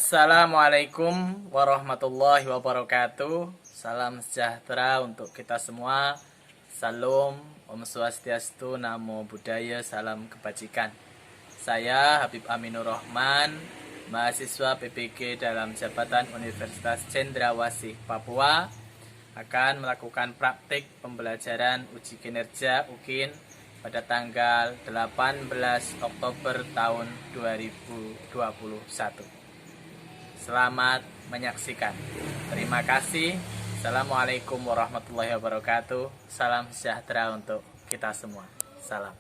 Assalamualaikum warahmatullahi wabarakatuh. Salam sejahtera untuk kita semua. Salam, Om Swastiastu, Namo Buddhaya, salam kebajikan. Saya Habib Aminur Rahman, mahasiswa PPG dalam jabatan Universitas Cendrawasih Papua, akan melakukan praktik pembelajaran uji kinerja UKIN pada tanggal 18 Oktober tahun 2021. Selamat menyaksikan. Terima kasih. Assalamualaikum warahmatullahi wabarakatuh. Salam sejahtera untuk kita semua. Salam.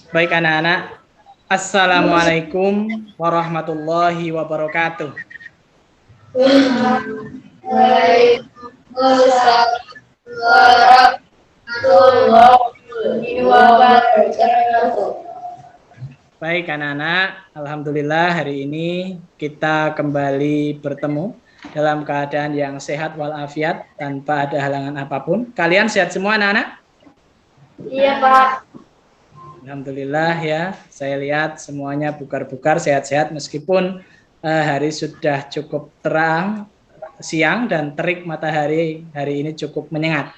Baik anak-anak, Assalamualaikum warahmatullahi wabarakatuh. Waalaikumsalam warahmatullahi wabarakatuh. Baik anak-anak, alhamdulillah hari ini kita kembali bertemu dalam keadaan yang sehat walafiat tanpa ada halangan apapun. Kalian sehat semua anak-anak? Iya Pak. Alhamdulillah ya, saya lihat semuanya bugar-bugar, sehat-sehat meskipun hari sudah cukup terang, siang dan terik matahari hari ini cukup menyengat.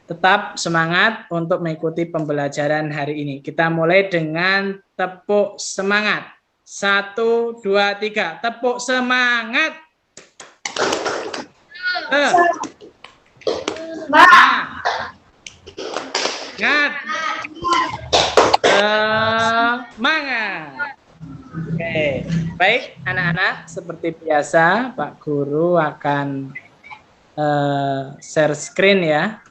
Tetap semangat untuk mengikuti pembelajaran hari ini. Kita mulai dengan tepuk semangat. 1, 2, 3, tepuk semangat. Semangat. Semangat. Oke, baik anak-anak, seperti biasa Pak Guru akan share screen ya.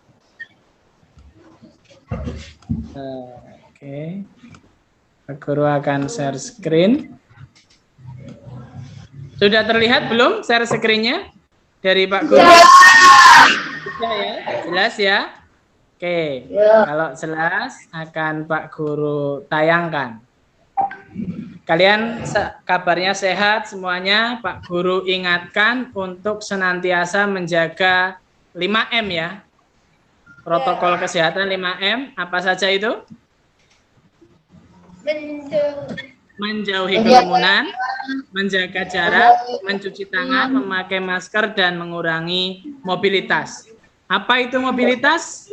Oke, Pak Guru akan share screen. Sudah terlihat belum share screen-nya dari Pak Guru? Sudah ya, jelas ya. Oke, kalau jelas akan Pak Guru tayangkan. Kalian kabarnya sehat semuanya. Pak Guru ingatkan untuk senantiasa menjaga 5M ya. Protokol kesehatan 5M, apa saja itu? Menjauhi kerumunan, menjaga jarak, mencuci tangan, memakai masker, dan mengurangi mobilitas. Apa itu mobilitas?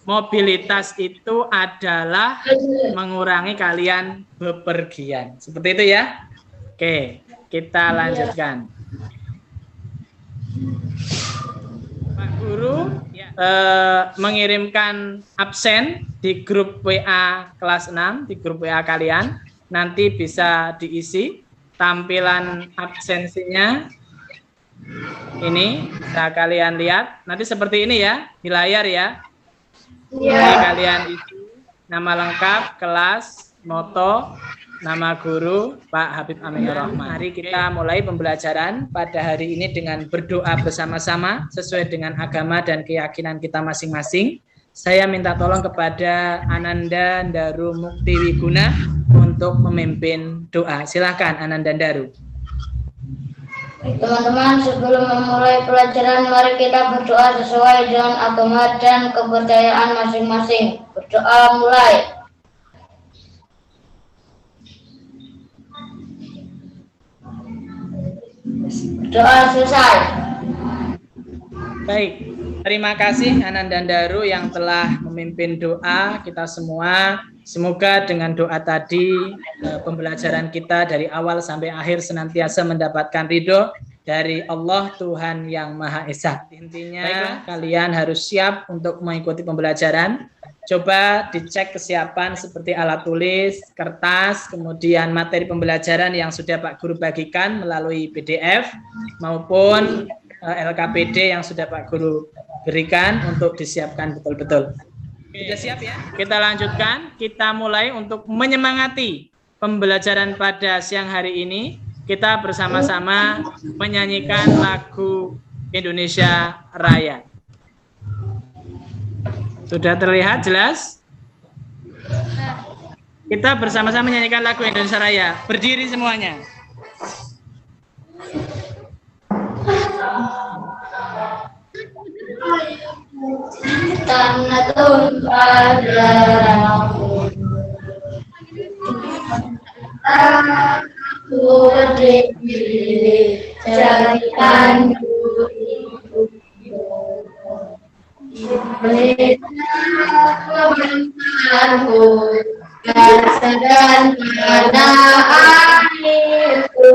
Mobilitas itu adalah mengurangi kalian bepergian. Seperti itu ya. Oke, kita lanjutkan. Pak Guru mengirimkan absen di grup WA kelas 6, di grup WA kalian. Nanti bisa diisi tampilan absensinya. Ini bisa kalian lihat. Nanti seperti ini ya, di layar ya. Jadi kalian isi nama lengkap, kelas, moto, nama guru, Pak Habib Aminur Rahman. Mari kita mulai pembelajaran pada hari ini dengan berdoa bersama-sama sesuai dengan agama dan keyakinan kita masing-masing. Saya minta tolong kepada Ananda Daru Mukti Wiguna untuk memimpin doa. Silakan Ananda Daru. Teman-teman, sebelum memulai pelajaran, mari kita berdoa sesuai dengan agama dan kepercayaan masing-masing. Berdoa mulai. Berdoa selesai. Baik, terima kasih Ananda Daru yang telah memimpin doa kita semua. Semoga dengan doa tadi pembelajaran kita dari awal sampai akhir senantiasa mendapatkan ridho dari Allah Tuhan yang Maha Esa. Intinya baiklah, kalian harus siap untuk mengikuti pembelajaran. Coba dicek kesiapan seperti alat tulis, kertas, kemudian materi pembelajaran yang sudah Pak Guru bagikan melalui PDF maupun LKPD yang sudah Pak Guru berikan untuk disiapkan betul-betul. Sudah siap ya? Kita lanjutkan, kita mulai untuk menyemangati pembelajaran pada siang hari ini. Kita bersama-sama menyanyikan lagu Indonesia Raya. Sudah terlihat jelas? Kita bersama-sama menyanyikan lagu Indonesia Raya. Berdiri semuanya. Tanah tumpah darahmu, aku berdiri jadikan kebenaranmu, rasa dan tanah airku,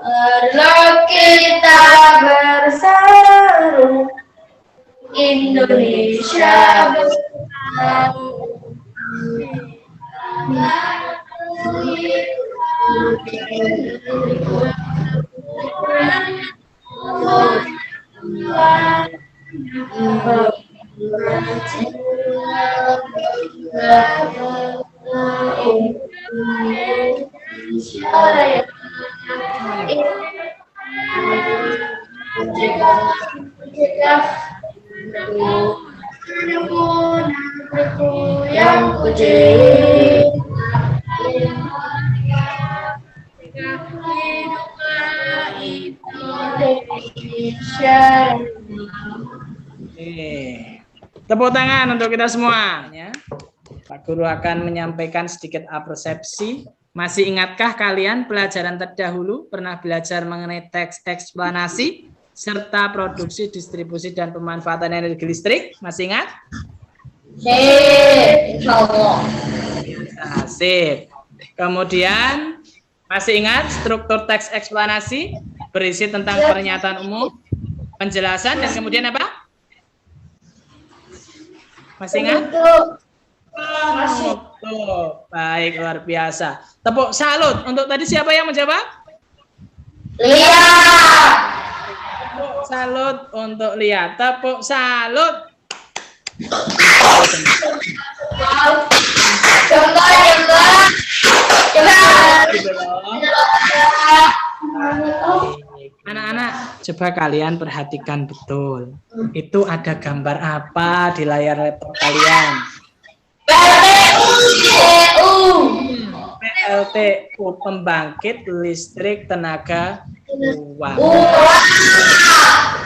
perlu kita berseru. Indonesia bersatu. Yang Tepuk tangan untuk kita semua. Ya. Pak Guru akan menyampaikan sedikit persepsi. Masih ingatkah kalian pelajaran terdahulu pernah belajar mengenai teks eksplanasi serta produksi, distribusi, dan pemanfaatan energi listrik? Masih ingat? Sip. Kemudian masih ingat struktur teks eksplanasi berisi tentang pernyataan umum, penjelasan, dan kemudian apa? Masih ingat? Masih. Baik, luar biasa. Tepuk salut. Untuk tadi siapa yang menjawab? Lia. Tepuk salut untuk Lia. Tepuk salut. Anak-anak, coba kalian perhatikan betul. Itu ada gambar apa di layar laptop kalian? PLTU, pembangkit listrik tenaga uap.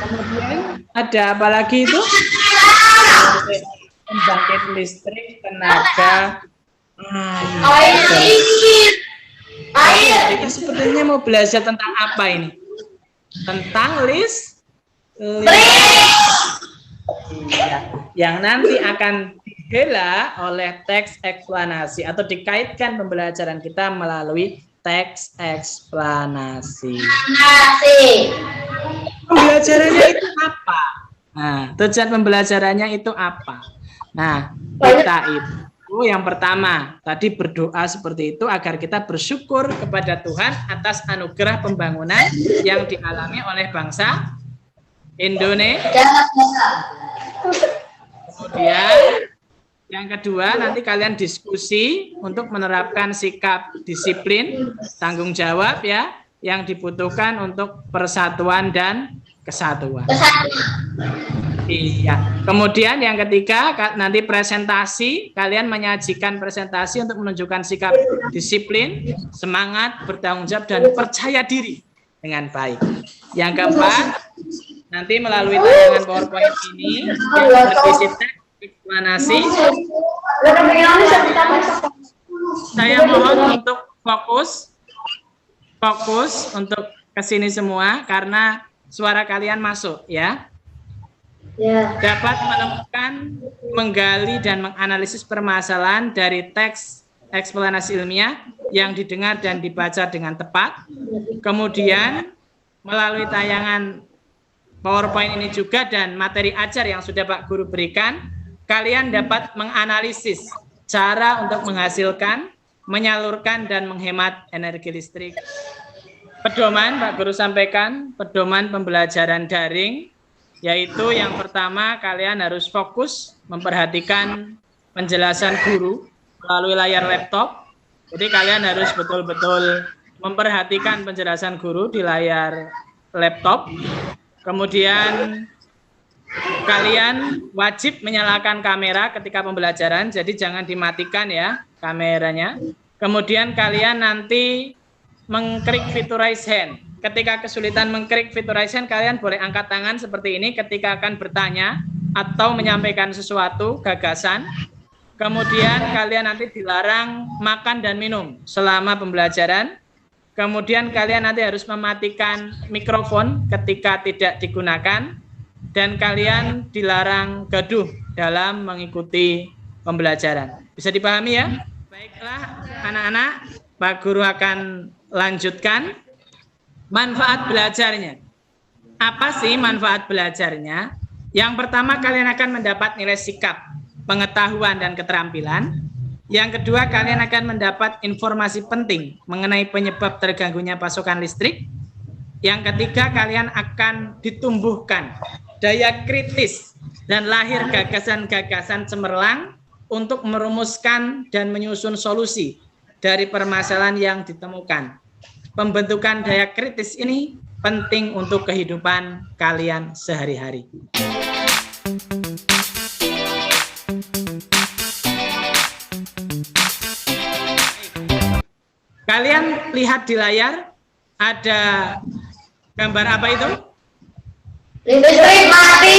Kemudian ada apa lagi itu? Pembangkit listrik tenaga air. Kita sepertinya mau belajar tentang apa ini? Tentang iya, yang nanti akan dibela oleh teks eksplanasi atau dikaitkan pembelajaran kita melalui teks eksplanasi. Pembelajarannya itu apa? Nah, tujuan pembelajarannya itu apa? Nah, kita itu yang pertama tadi berdoa seperti itu agar kita bersyukur kepada Tuhan atas anugerah pembangunan yang dialami oleh bangsa Indonesia. Kemudian yang kedua nanti kalian diskusi untuk menerapkan sikap disiplin, tanggung jawab ya yang dibutuhkan untuk persatuan dan kesatuan. Iya. Kemudian yang ketiga nanti presentasi, kalian menyajikan presentasi untuk menunjukkan sikap disiplin, semangat, bertanggung jawab dan percaya diri dengan baik. Yang keempat, nanti melalui tayangan PowerPoint ini yang berisi teks eksplanasi, saya mohon untuk fokus untuk kesini semua karena suara kalian masuk ya. Dapat menemukan, menggali dan menganalisis permasalahan dari teks eksplanasi ilmiah yang didengar dan dibaca dengan tepat. Kemudian melalui tayangan PowerPoint ini juga dan materi ajar yang sudah Pak Guru berikan, kalian dapat menganalisis cara untuk menghasilkan, menyalurkan dan menghemat energi listrik. Pedoman Pak Guru sampaikan, pedoman pembelajaran daring, yaitu yang pertama kalian harus fokus memperhatikan penjelasan guru melalui layar laptop. Jadi kalian harus betul-betul memperhatikan penjelasan guru di layar laptop. Kemudian kalian wajib menyalakan kamera ketika pembelajaran, jadi jangan dimatikan ya kameranya. Kemudian kalian nanti mengklik fitur raise hand. Ketika kesulitan mengklik fitur raise hand, kalian boleh angkat tangan seperti ini ketika akan bertanya atau menyampaikan sesuatu, gagasan. Kemudian kalian nanti dilarang makan dan minum selama pembelajaran. Kemudian kalian nanti harus mematikan mikrofon ketika tidak digunakan. Dan kalian dilarang gaduh dalam mengikuti pembelajaran. Bisa dipahami ya? Baiklah anak-anak, Pak Guru akan lanjutkan. Manfaat belajarnya. Apa sih manfaat belajarnya? Yang pertama, kalian akan mendapat nilai sikap, pengetahuan, dan keterampilan. Yang kedua, kalian akan mendapat informasi penting mengenai penyebab terganggunya pasokan listrik. Yang ketiga, kalian akan ditumbuhkan daya kritis dan lahir gagasan-gagasan cemerlang untuk merumuskan dan menyusun solusi dari permasalahan yang ditemukan. Pembentukan daya kritis ini penting untuk kehidupan kalian sehari-hari. Kalian lihat di layar ada gambar apa itu? Listrik mati.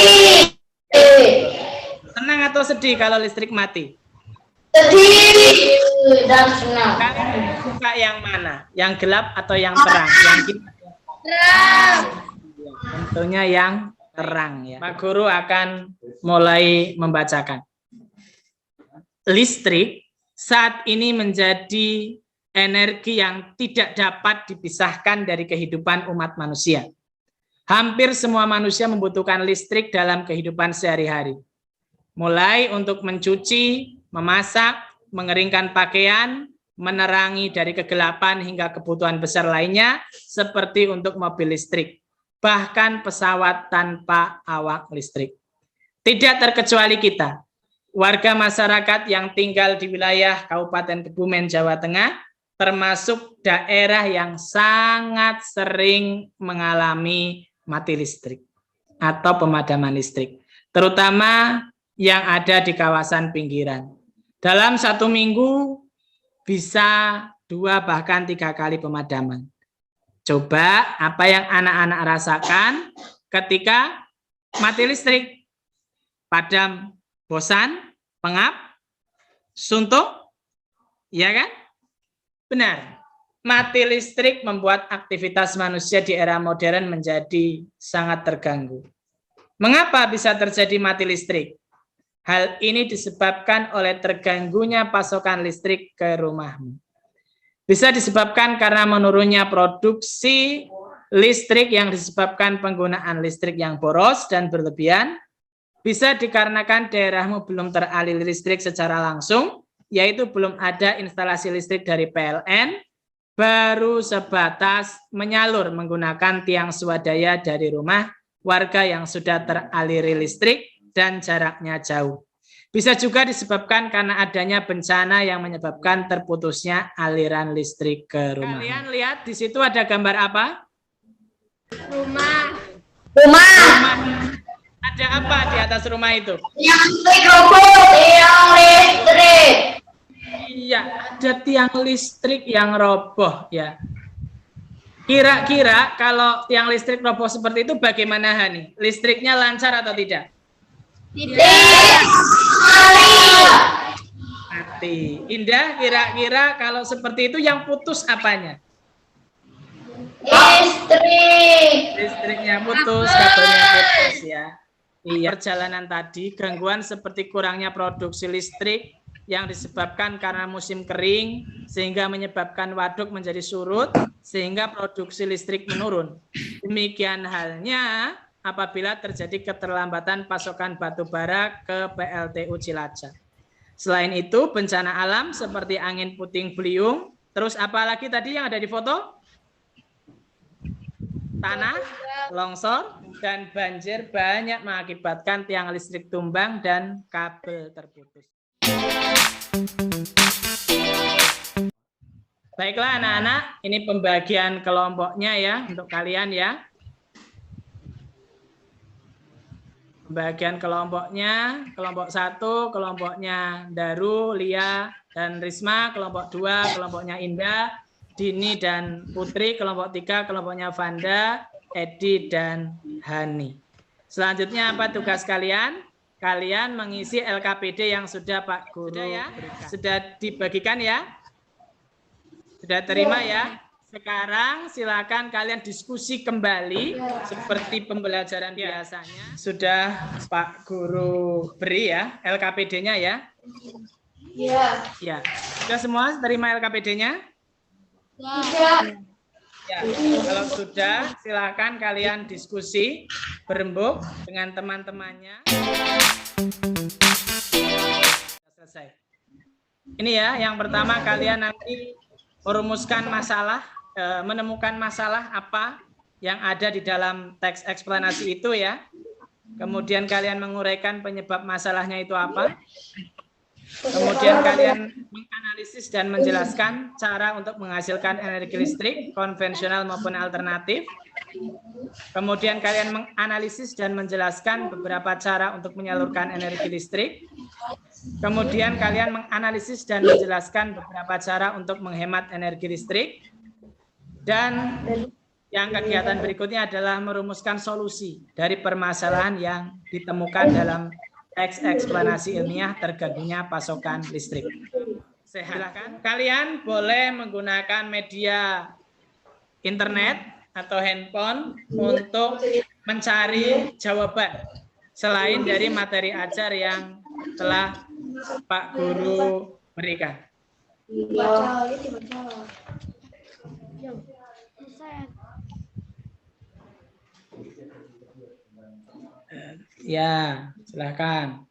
Senang atau sedih kalau listrik mati? Sedih dan senang. Kalian suka yang mana? Yang gelap atau yang terang? Yang Terang. tentunya yang terang ya. Pak Guru akan mulai membacakan. Listrik saat ini menjadi energi yang tidak dapat dipisahkan dari kehidupan umat manusia. Hampir semua manusia membutuhkan listrik dalam kehidupan sehari-hari. Mulai untuk mencuci, memasak, mengeringkan pakaian, menerangi dari kegelapan hingga kebutuhan besar lainnya seperti untuk mobil listrik, bahkan pesawat tanpa awak listrik. Tidak terkecuali kita, warga masyarakat yang tinggal di wilayah Kabupaten Kebumen, Jawa Tengah, termasuk daerah yang sangat sering mengalami mati listrik atau pemadaman listrik, terutama yang ada di kawasan pinggiran. Dalam 1 minggu bisa 2 bahkan 3 kali pemadaman. Coba apa yang anak-anak rasakan ketika mati listrik? Padam, bosan, pengap, suntuk, ya kan? Benar. Mati listrik membuat aktivitas manusia di era modern menjadi sangat terganggu. Mengapa bisa terjadi mati listrik? Hal ini disebabkan oleh terganggunya pasokan listrik ke rumahmu. Bisa disebabkan karena menurunnya produksi listrik yang disebabkan penggunaan listrik yang boros dan berlebihan. Bisa dikarenakan daerahmu belum teraliri listrik secara langsung, yaitu belum ada instalasi listrik dari PLN, baru sebatas menyalur menggunakan tiang swadaya dari rumah warga yang sudah teraliri listrik dan jaraknya jauh. Bisa juga disebabkan karena adanya bencana yang menyebabkan terputusnya aliran listrik ke rumah. Kalian lihat di situ ada gambar apa? Rumah. Ada apa di atas rumah itu? Yang listrik robot, yang listrik. Iya, ada tiang listrik yang roboh ya. Kira-kira kalau tiang listrik roboh seperti itu bagaimana Hani? Listriknya lancar atau tidak? Tidak. Mati. Indah, kira-kira kalau seperti itu yang putus apanya? Listrik. Listriknya putus, kabelnya putus ya. Iya, perjalanan tadi gangguan seperti kurangnya produksi listrik yang disebabkan karena musim kering sehingga menyebabkan waduk menjadi surut sehingga produksi listrik menurun. Demikian halnya apabila terjadi keterlambatan pasokan batu bara ke PLTU Cilacap. Selain itu, bencana alam seperti angin puting beliung, terus apalagi tadi yang ada di foto? Tanah, longsor, dan banjir banyak mengakibatkan tiang listrik tumbang dan kabel terputus. Baiklah anak-anak, ini pembagian kelompoknya ya untuk kalian ya. Pembagian kelompoknya, kelompok 1, kelompoknya Daru, Lia, dan Risma, kelompok 2, kelompoknya Indah, Dini, dan Putri, kelompok 3, kelompoknya Vanda, Edi, dan Hani. Selanjutnya apa tugas kalian? Kalian mengisi LKPD yang sudah Pak Guru berikan. Sudah dibagikan ya? Sudah terima ya? Sekarang silakan kalian diskusi kembali seperti pembelajaran biasanya. Sudah Pak Guru beri ya LKPD-nya ya? Iya. Ya. Sudah semua terima LKPD-nya? Tidak. Ya. Kalau sudah silakan kalian diskusi berembuk dengan teman-temannya. Selesai. Ini ya, yang pertama kalian nanti merumuskan masalah, menemukan masalah apa yang ada di dalam teks eksplanasi itu ya. Kemudian kalian menguraikan penyebab masalahnya itu apa. Kemudian kalian menganalisis dan menjelaskan cara untuk menghasilkan energi listrik konvensional maupun alternatif. Kemudian kalian menganalisis dan menjelaskan beberapa cara untuk menyalurkan energi listrik. Kemudian kalian menganalisis dan menjelaskan beberapa cara untuk menghemat energi listrik. Dan yang kegiatan berikutnya adalah merumuskan solusi dari permasalahan yang ditemukan dalam teks eksplanasi ilmiah terganggunya pasokan listrik. Silakan. Kalian boleh menggunakan media internet atau handphone untuk mencari jawaban selain dari materi ajar yang telah Pak Guru berikan. Ya, silakan.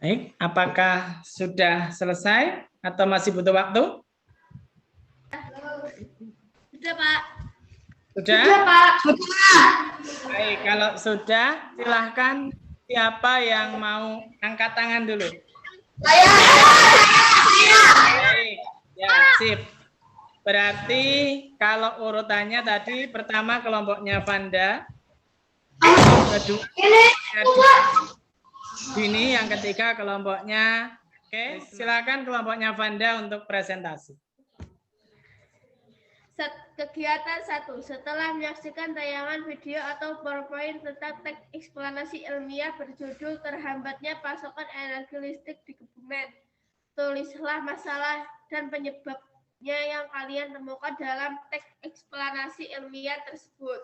Baik, apakah sudah selesai atau masih butuh waktu? Sudah, Pak. Sudah? Sudah, Pak. Sudah. Baik, kalau sudah, silahkan siapa yang mau angkat tangan dulu. Saya. Baik, ya, sip. Berarti kalau urutannya tadi pertama kelompoknya Vanda, kedua Dini, yang ketiga kelompoknya. Oke, silakan kelompoknya Vanda untuk presentasi. Kegiatan 1. Setelah menyaksikan tayangan video atau PowerPoint tentang teks eksplanasi ilmiah berjudul Terhambatnya Pasokan Energi Listrik di Kebumen, tulislah masalah dan penyebabnya yang kalian temukan dalam teks eksplanasi ilmiah tersebut.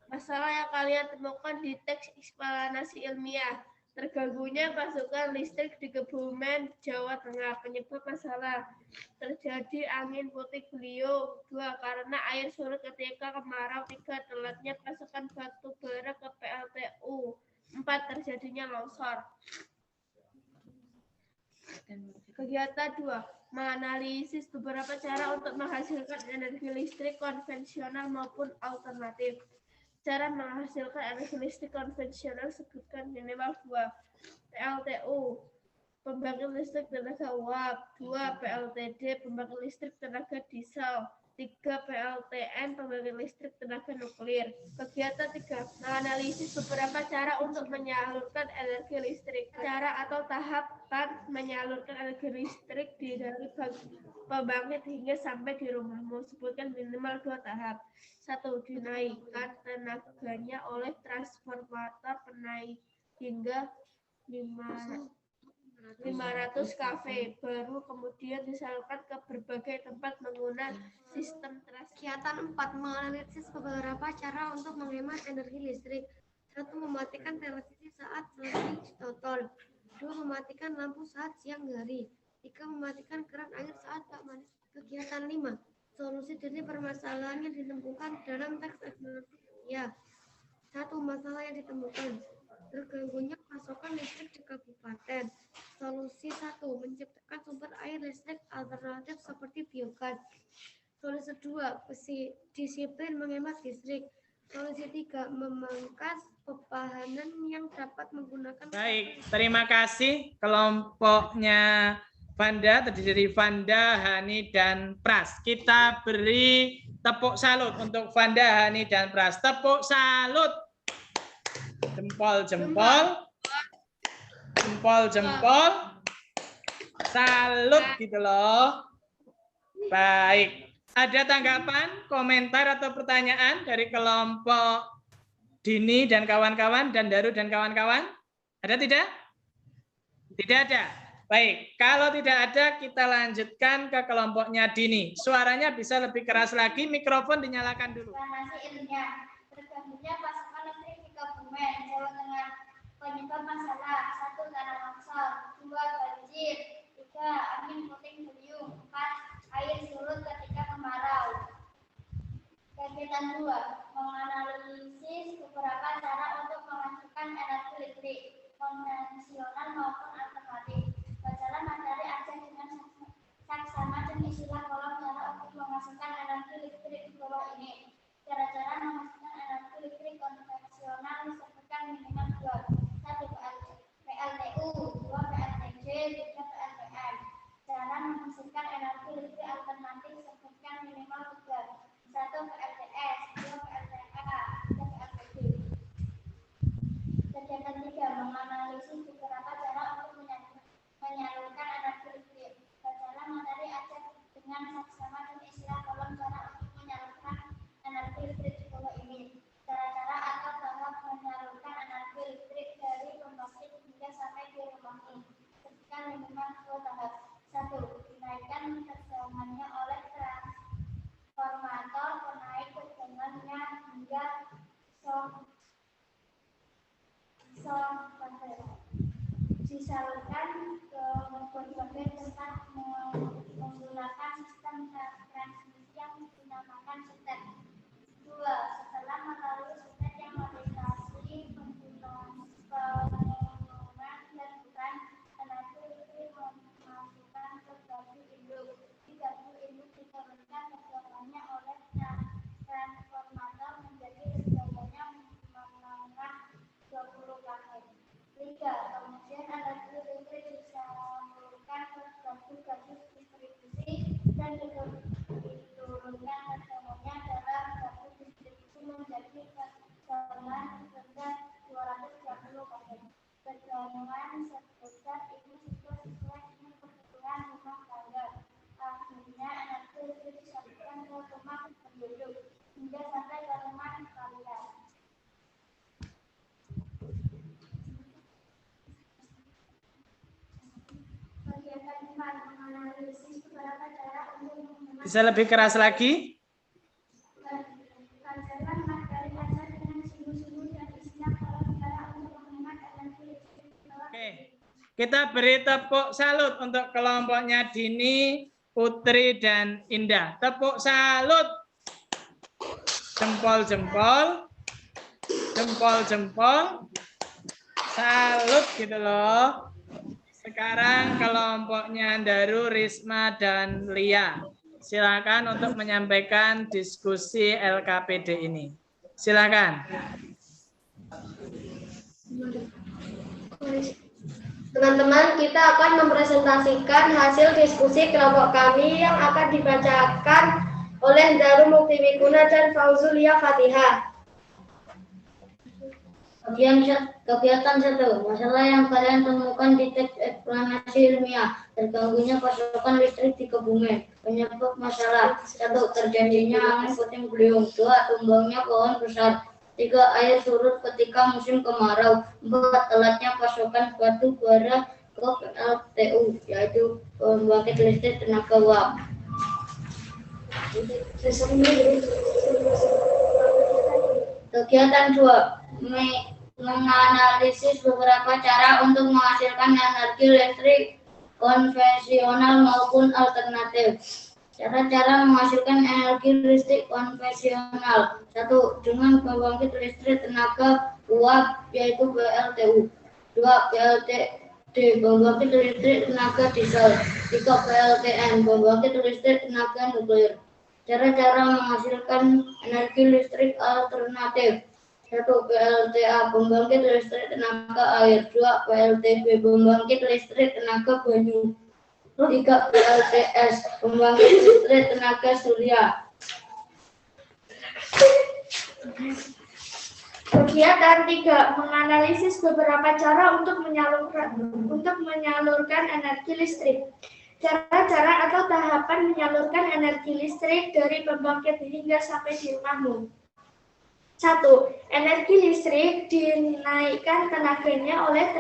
Masalah yang kalian temukan di teks eksplanasi ilmiah: terganggunya pasokan listrik di Kebumen, Jawa Tengah. Penyebab masalah: terjadi angin puting beliung. 2. Karena air surut ketika kemarau. 3. Telatnya pasokan batu bara ke PLTU. 4. Terjadinya longsor. Kegiatan 2. Menganalisis beberapa cara untuk menghasilkan energi listrik konvensional maupun alternatif. Cara menghasilkan energi listrik konvensional sebutkan minimal 2. PLTU, pembangkit listrik tenaga uap. 2. PLTD, pembangkit listrik tenaga diesel. 3. PLTN, pembangkit listrik tenaga nuklir. Kegiatan 3. Menganalisis beberapa cara untuk menyalurkan energi listrik. Cara atau tahapan menyalurkan energi listrik dari pembangkit hingga sampai di rumahmu. Sebutkan minimal 2 tahap. 1. Dinaikkan tenaganya oleh transformator penaik hingga 500 kV, baru kemudian disalurkan ke berbagai tempat menggunakan sistem Kegiatan 4. Menganalisis beberapa cara untuk menghemat energi listrik. 1. Mematikan televisi saat selesai ditotal. 2. Mematikan lampu saat siang hari. 3. Mematikan keran air saat tak mandi. Kegiatan 5. Solusi dari permasalahan yang ditemukan dalam teks eksploratif ya. 1. Masalah yang ditemukan. Terganggunya pasokan listrik di kabupaten. Solusi 1. Menciptakan sumber air listrik alternatif seperti biogas. Solusi 2. Disiplin menghemat listrik. Solusi 3. Memangkas pepahanan yang dapat menggunakan. Baik, terima kasih kelompoknya Vanda, terdiri dari Vanda, Hani, dan Pras. Kita beri tepuk salut untuk Vanda, Hani, dan Pras. Tepuk salut. Jempol, jempol. Jempol, jempol. Salut gitu loh. Baik. Ada tanggapan, komentar, atau pertanyaan dari kelompok Dini dan kawan-kawan, dan Daru dan kawan-kawan? Ada tidak? Tidak ada. Baik, kalau tidak ada, kita lanjutkan ke kelompoknya Dini. Suaranya bisa lebih keras lagi, mikrofon dinyalakan dulu. Terganggunya pasokan listrik di Kebumen, Jawa Tengah. Penyebab masalah: 1. Tanah longsor, 2. banjir, 3. angin puting beliung, 4. air surut ketika kemarau. Kegiatan 2. Menganalisis beberapa cara untuk menghasilkan energi listrik, konvensional maupun alternatif. Bacalah materi aja dengan saksama dan istilah kolom cara untuk menghasilkan energi listrik di bawah ini. Cara-cara menghasilkan energi listrik konvensional disebutkan minimal 2. 1. PLTU, 2. PLTG, 3. PLTN. Cara menghasilkan energi listrik alternatif disebutkan minimal 3. 1. PLTS, 2. PLTA, 3. PLTB. Kegiatan 3. Menganalisis beberapa cara untuk menyalurkan energi listrik. Bacalah materi acak dengan saksama dan istilah kolom cara untuk menyalurkan energi listrik di bawah ini. Cara-cara atau tahap menyalurkan energi listrik dari pembangkit hingga sampai di rumah ini. Sebutkan minimal 2 tahap. 1. Dinaikkan tegangannya oleh transformator penaik tegangannya hingga disalurkan ke berbagai tempat menggunakan sistem transmisi yang dinamakan setet. 2. Setelah melalui setet yang melintasi penggunaan dan bukan energi listrik memasukkan ke gardu induk. Di gardu induk diturunkan tegangannya oleh transformator menjadi tegangannya menengah 20 kV. 3. Kemudian energi listrik disalurkan ke gardu-gardu distribusi dan diturunkan tegangannya dalam gardu distribusi menjadi tegangan sebesar 230 kV. Tegangan sebesar ini sesuai dengan kebutuhan rumah tangga. Akhirnya energi listrik disalurkan ke rumah penduduk hingga sampai ke rumah kalian. Kegiatan 4. Menganalisis beberapa cara untuk Bisa lebih keras lagi? Pelajaran materi ajar dengan sungguh-sungguh dan istilah kolom cara untuk menghemat energi listrik. Oke. Kita beri tepuk salut untuk kelompoknya Dini, Putri, dan Indah. Tepuk salut. Jempol, jempol. Jempol, jempol. Salut gitu loh. Sekarang kelompoknya Daru, Risma, dan Lia. Silakan untuk menyampaikan diskusi LKPD ini. Silakan. Teman-teman, kita akan mempresentasikan hasil diskusi kelompok kami yang akan dibacakan oleh Daru Muktiwiguna dan Fauzulia Fatihah. Kegiatan 1. Masalah yang kalian temukan di teks eksplanasi ilmiah. Terganggunya pasokan listrik di Kebumen. Penyebab masalah: 1. Terjadinya angin puting beliung. 2. Tumbangnya pohon besar. 3. Air surut ketika musim kemarau. 4. Telatnya pasokan batu bara ke PLTU, yaitu pembangkit listrik tenaga uap. Kegiatan 2. menganalisis beberapa cara untuk menghasilkan energi listrik konvensional maupun alternatif. Cara-cara menghasilkan energi listrik konvensional. 1. Dengan pembangkit listrik tenaga uap yaitu PLTU. 2. PLTD, pembangkit listrik tenaga diesel. 3. PLTN, pembangkit listrik tenaga nuklir. Cara-cara menghasilkan energi listrik alternatif. 1. PLTA, pembangkit listrik tenaga air. 2. PLTB, pembangkit listrik tenaga banyu. 3. PLTS, pembangkit listrik tenaga surya. Kegiatan 3. Menganalisis beberapa cara untuk menyalurkan energi listrik. Cara-cara atau tahapan menyalurkan energi listrik dari pembangkit hingga sampai di rumahmu. 1. Energi listrik dinaikkan tenaganya oleh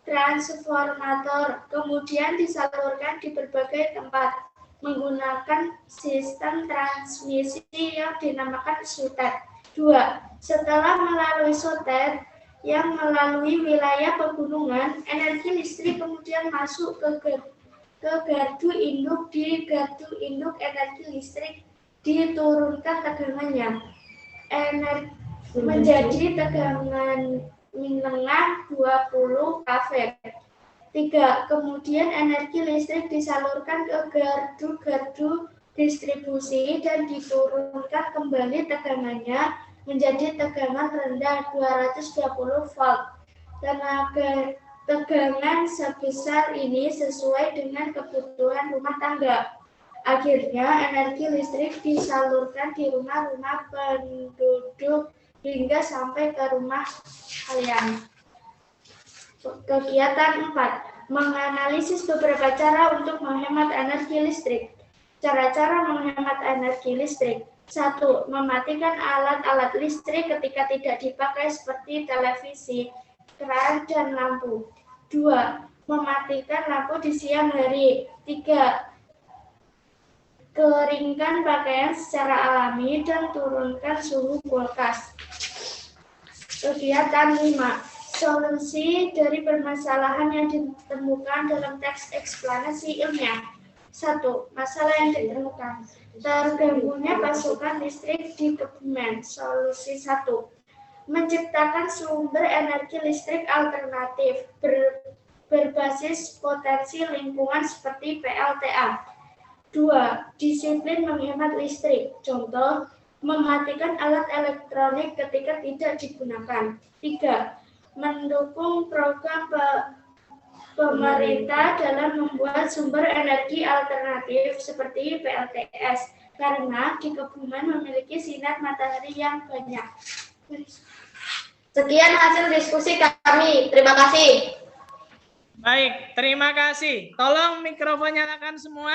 transformator, kemudian disalurkan di berbagai tempat menggunakan sistem transmisi yang dinamakan sutet. 2. Setelah melalui sutet yang melalui wilayah pegunungan, energi listrik kemudian masuk ke gardu induk. Di gardu induk energi listrik diturunkan tegangannya menjadi tegangan menengah 20 kV. 3. Kemudian energi listrik disalurkan ke gardu-gardu distribusi dan diturunkan kembali tegangannya menjadi tegangan rendah 220 volt. Tegangan sebesar ini sesuai dengan kebutuhan rumah tangga. Akhirnya energi listrik disalurkan di rumah-rumah penduduk hingga sampai ke rumah kalian. Kegiatan 4. Menganalisis beberapa cara untuk menghemat energi listrik. Cara-cara menghemat energi listrik. 1. Mematikan alat-alat listrik ketika tidak dipakai seperti televisi, keran, dan lampu. 2. Mematikan lampu di siang hari. 3. Keringkan pakaian secara alami dan turunkan suhu kulkas. Kegiatan 5. Solusi dari permasalahan yang ditemukan dalam teks eksplanasi ilmiah. 1. Masalah yang ditemukan. Terganggunya pasokan listrik di Kebumen. Solusi 1. Menciptakan sumber energi listrik alternatif berbasis potensi lingkungan seperti PLTA. 2. Disiplin menghemat listrik. Contoh, mematikan alat elektronik ketika tidak digunakan. 3. Mendukung program pemerintah dalam membuat sumber energi alternatif seperti PLTS, karena di Kebumen memiliki sinar matahari yang banyak. Sekian hasil diskusi kami. Terima kasih. Baik, terima kasih. Tolong mikrofon nyalakan semua.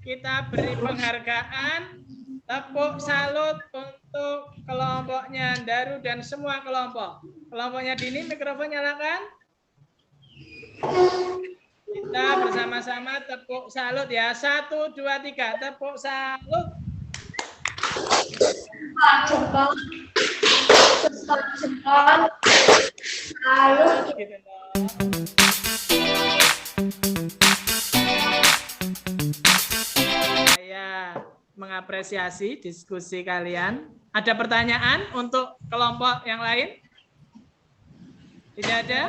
Kita beri penghargaan, tepuk salut untuk kelompoknya Daru dan semua kelompok. Kelompoknya Dini, mikrofon nyalakan. Kita bersama-sama tepuk salut ya. 1, 2, 3, tepuk salut. Jempol. Salut. Saya mengapresiasi diskusi kalian. Ada pertanyaan untuk kelompok yang lain? Tidak ada?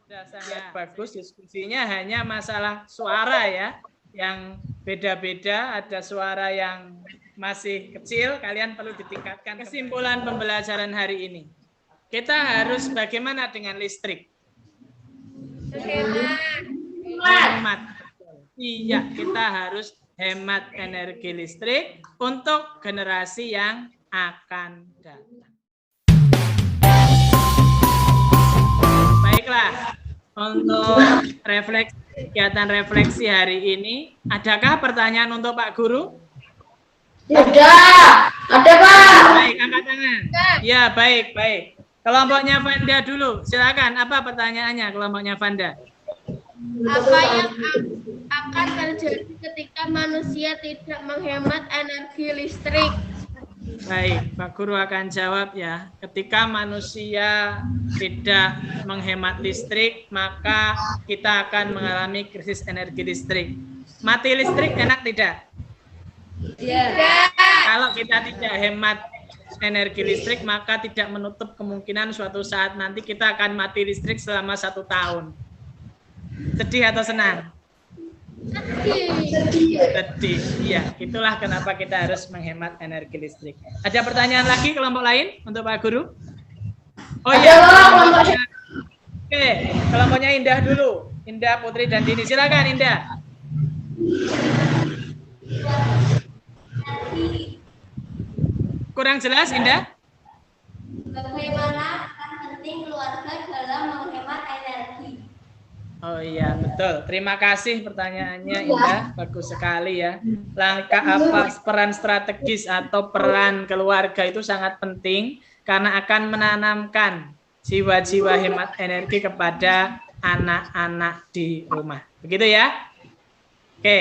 Sudah sangat bagus diskusinya, hanya masalah suara ya, yang beda-beda, ada suara yang masih kecil, kalian perlu ditingkatkan. Kesimpulan pembelajaran hari ini, kita harus bagaimana dengan listrik? Hemat. Iya, kita harus hemat energi listrik untuk generasi yang akan datang. Baiklah, untuk kegiatan refleksi hari ini, adakah pertanyaan untuk Pak Guru? Ada Pak. Baik, angkat tangan. Ya, baik. Kelompoknya Vanda dulu, silakan. Apa pertanyaannya kelompoknya Vanda? Apa yang akan terjadi ketika manusia tidak menghemat energi listrik? Baik, Pak Guru akan jawab ya. Ketika manusia tidak menghemat listrik, maka kita akan mengalami krisis energi listrik. Mati listrik enak tidak? Kalau kita tidak hemat energi listrik, maka tidak menutup kemungkinan suatu saat nanti kita akan mati listrik selama 1 tahun. Sedih atau senang? Sedih. Iya, itulah kenapa kita harus menghemat energi listrik. Ada pertanyaan lagi kelompok lain untuk Pak Guru? Oh iya. Oke, kelompoknya Indah dulu. Indah, Putri, dan Dini. Silakan Indah. Kurang jelas, Indah? Bagaimana akan penting keluarga dalam menghemat energi? Oh iya, betul. Terima kasih pertanyaannya, Indah. Bagus sekali ya. Langkah apa peran strategis atau peran keluarga itu sangat penting karena akan menanamkan jiwa-jiwa hemat energi kepada anak-anak di rumah. Begitu ya? Oke,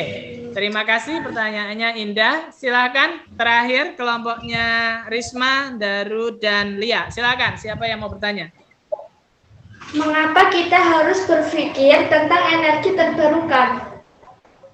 terima kasih pertanyaannya Indah. Silakan terakhir kelompoknya Risma, Daru, dan Lia. Silakan, siapa yang mau bertanya? Mengapa kita harus berpikir tentang energi terbarukan?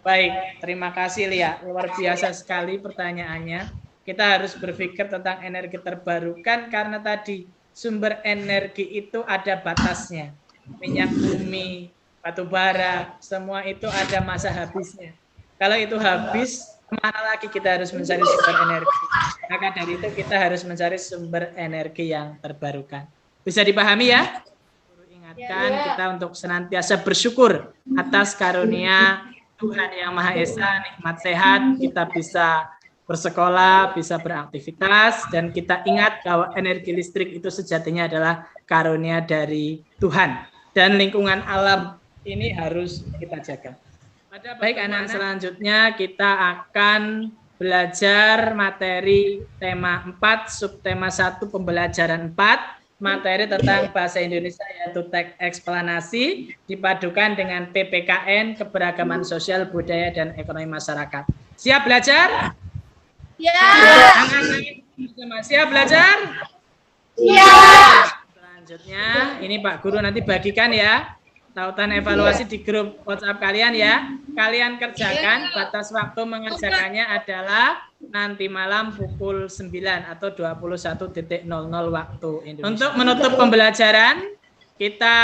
Baik, terima kasih Lia. Luar biasa sekali pertanyaannya. Kita harus berpikir tentang energi terbarukan karena tadi sumber energi itu ada batasnya. Minyak bumi, batu bara, semua itu ada masa habisnya. Kalau itu habis, kemana lagi kita harus mencari sumber energi? Maka dari itu kita harus mencari sumber energi yang terbarukan. Bisa dipahami ya? Ingatkan kita untuk senantiasa bersyukur atas karunia Tuhan Yang Maha Esa, nikmat sehat, kita bisa bersekolah, bisa beraktivitas, dan kita ingat bahwa energi listrik itu sejatinya adalah karunia dari Tuhan. Dan lingkungan alam ini harus kita jaga. Baik, anak selanjutnya kita akan belajar materi tema 4, subtema 1, pembelajaran 4. Materi tentang bahasa Indonesia yaitu teks eksplanasi dipadukan dengan PPKN, keberagaman sosial, budaya, dan ekonomi masyarakat. Siap belajar? Ya. Siap belajar? Ya. Selanjutnya, ini Pak Guru nanti bagikan ya tautan evaluasi di grup WhatsApp kalian ya. Kalian kerjakan, batas waktu mengerjakannya adalah nanti malam pukul 9 atau 21.00 waktu Indonesia. Untuk menutup pembelajaran, kita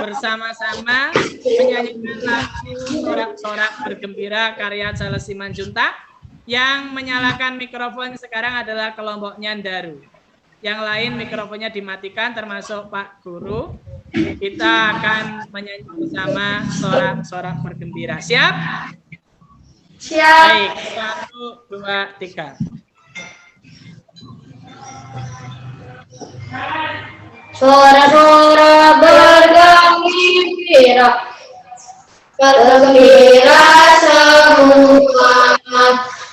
bersama-sama menyanyikan lagu Sorak-Sorak Bergembira karya Charles Simanjuntak. Yang menyalakan mikrofon sekarang adalah kelompoknya Daru. Yang lain mikrofonnya dimatikan termasuk Pak Guru. Kita akan menyanyi bersama Sorak-Sorak Bergembira. Siap? Siap. Baik, 1, 2, 3. Sorak-sorak bergembira, bergembira semua,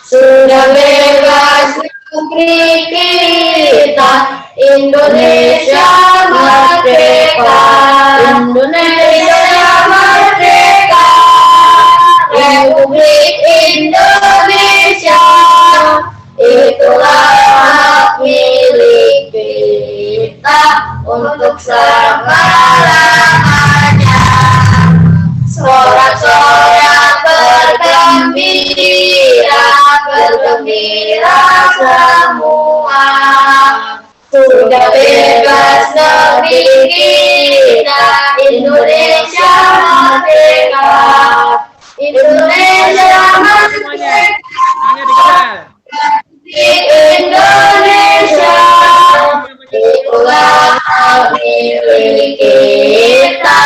sudah bebas negeri kita, Indonesia merdeka, Indonesia merdeka, Republik Indonesia, itulah hak milik kita untuk selama-lamanya. Sorak-sorak bergembira, bergembira semua, sudah bebas negeri kita, Indonesia merdeka, Indonesia merdeka, Hanya dikenal. di Indonesia, itulah hak milik kita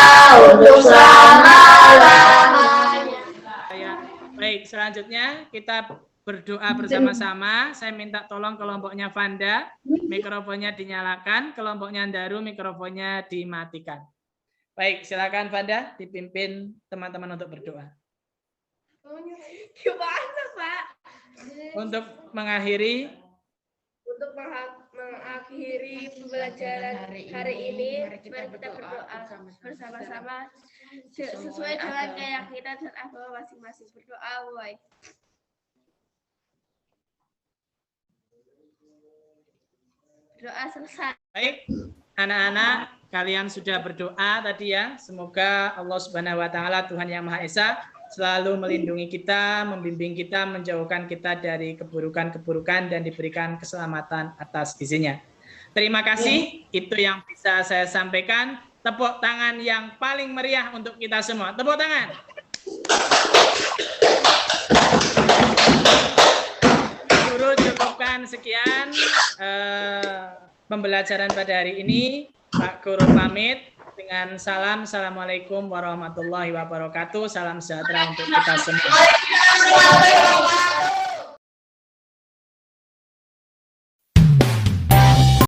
untuk selama-lamanya. Baik, selanjutnya kita berdoa bersama-sama. Saya minta tolong kelompoknya Vanda, mikrofonnya dinyalakan, kelompoknya Daru, mikrofonnya dimatikan. Baik, silakan Vanda, dipimpin teman-teman untuk berdoa. Gimana, Pak? Untuk mengakhiri pembelajaran hari ini, mari kita berdoa bersama-sama sesuai dengan keyakinan dan agama masing-masing. Berdoa, woi. Doa selesai. Baik, anak-anak, kalian sudah berdoa tadi ya. Semoga Allah Subhanahu wa taala, Tuhan Yang Maha Esa, selalu melindungi kita, membimbing kita, menjauhkan kita dari keburukan-keburukan dan diberikan keselamatan atas izinnya. Terima kasih, itu yang bisa saya sampaikan. Tepuk tangan yang paling meriah untuk kita semua. Tepuk tangan. Guru cukupkan sekian pembelajaran pada hari ini. Pak Guru pamit dengan salam. Assalamualaikum warahmatullahi wabarakatuh. Salam sejahtera untuk kita semua.